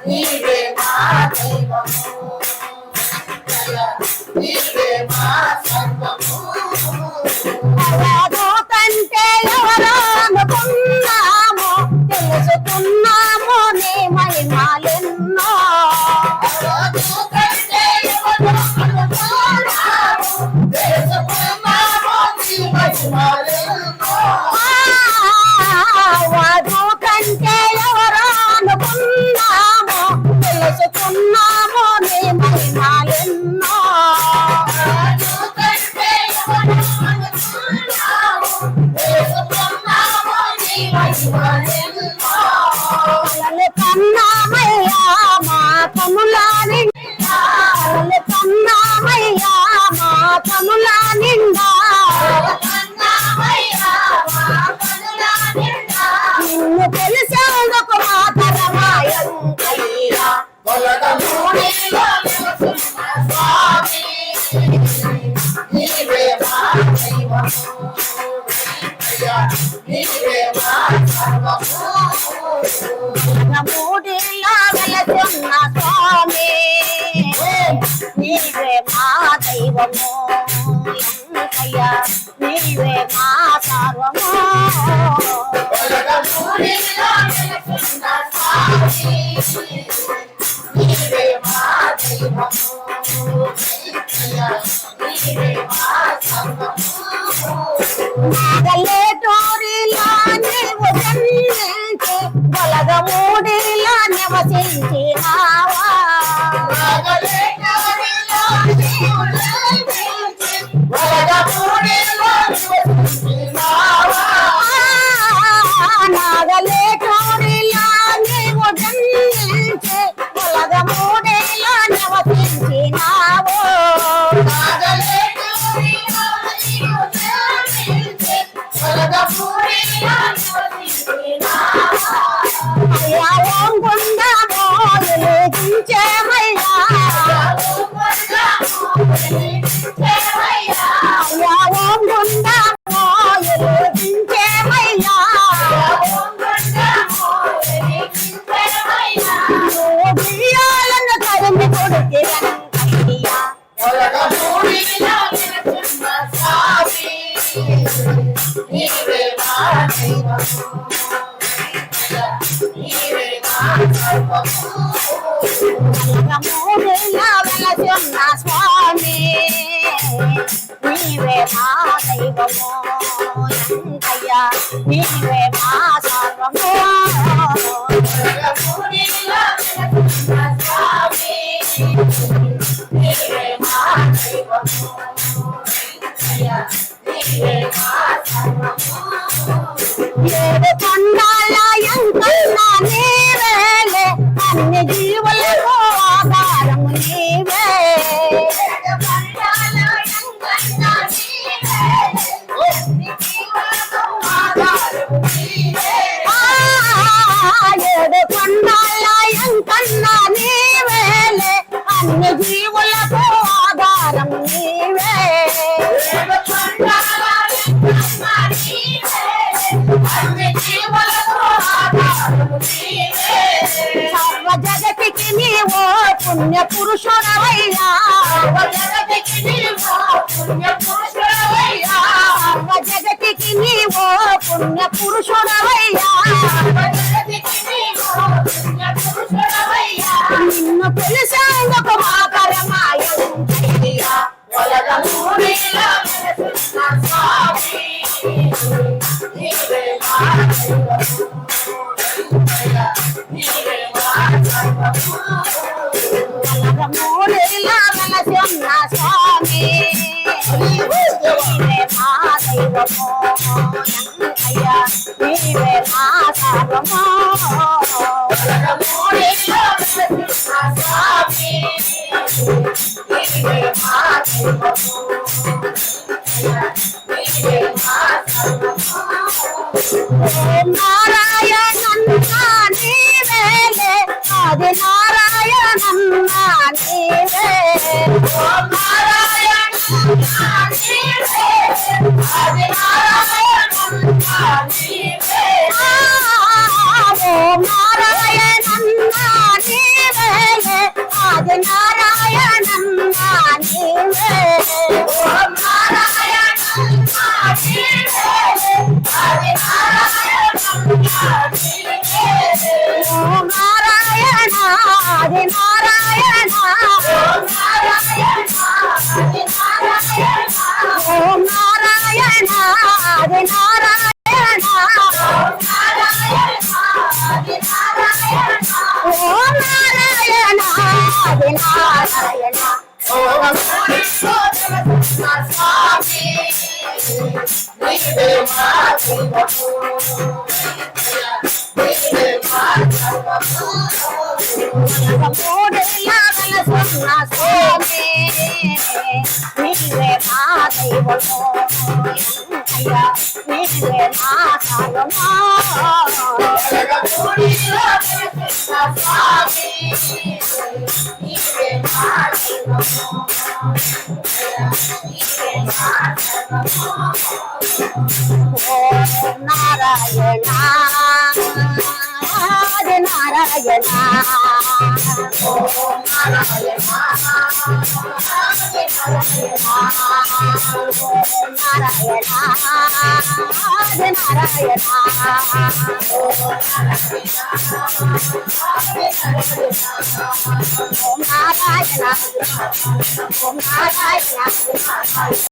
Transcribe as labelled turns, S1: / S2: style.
S1: నీవే మా దైవము నీవే మా సర్వము
S2: కంటే ఎవరో అనుకున్నామో తెలుసుకున్నామో నీ మహిమలెన్నో వధు కంటే ఎవరో అనుకున్నామో తెలుసుకున్నామో నీ మహిమలెన్నో కన్నామయ్యా మా కనులా నిండా కన్నామయ్యా మా కనులా నిండా నిన్ను తెలిసేందుకు మా తరమాయంకయ్యా
S1: నీవే మా దైవము నీవే మా సర్వము
S2: మూడిలా వెలసిన స్వామి నీవే మా దైవము ఎంకయ్యా నీవే మా సర్వము
S1: నీవే మా దైవము నీవే మా సర్వము
S2: నాగలేటూరిలా నీవు జన్మించి గలగమూడిలా నివసించినావా నాగలేటూరిలా నీవు జన్మించి గలగమూడిలా నివసించినావో అయ్యా ఓం గుండమో వెలిగించేమయ్యా అయ్యా ఓం గుండమో వెలిగించేమయ్యా నువ్వు బియ్యాలను తరిమి కొడితే వెంకయ్యా
S1: నీవే మా దైవము నీవే మా సర్వము
S2: మూడిలా వెలసిన స్వామి నీవే మా దైవము ఎంకయ్యా నీవే మా సర్వము
S1: నీవే మా దైవము నీవే మా సర్వము
S2: ఏడు కొండాల ఎంకన్నా నీవేలే అన్ని జీవులకు ఆధారము నీవే ఏడు కొండాల ఎంకన్నా నీవేలే అన్ని జీవులకు ఆధారము నీవే సర్వ జగతికి నీవో పుణ్య పురుషుడవయ్యా సర్వ జగతికి నీవో పుణ్య పురుషుడవయ్యా నిన్ను తెలిసేందుకు మా పరమాయంకయ్యా
S1: నీవే మా దైవము నీవే మా సర్వము
S2: మూడిలా వెలసిన స్వామి నీవే మా దైవము ఎంకయ్యా నీవే మా సర్వము
S1: నీవే మా దైవము నీవే మా సర్వము
S2: నారాయణన్నా నీవేలే ఆది నారాయణన్నా నీవే
S1: నారాయణ నీవే
S2: ఓం నారాయణన్న నీవేలే ఆది నారాయణన్న నీవే
S1: ఓం నారాయణన్న నీవే ఆది నారాయణన్న నీవే
S2: ఓం నారాయణ ఆది నారాయణ
S1: ఓం నారాయణ ఆది నారాయణ
S2: ఓం నారాయణ ఆది నారాయణ
S1: ఓం నారాయణ ఆది నారాయణ
S2: ఓం నారాయణ ఆది నారాయణ
S1: ఓం పురుషోత్తమ స్వామి నీవే మా దైవము నీవే మా సర్వము
S2: మూడేళ్ళ వెలసున్న స్వామి నీవే మా దైవము అయ్యా నీవే మా సర్వము
S1: జగద్గురులో వెలసిన స్వామి నీవే మా దైవము నీవే మా సర్వము
S2: ఓం నారాయణ ఆది నారాయణ
S1: ఓం నారాయణ ఆది నారాయణ
S2: ఓం నారాయణ ఆది నారాయణ ఓం నారాయణ ఓం నారాయణ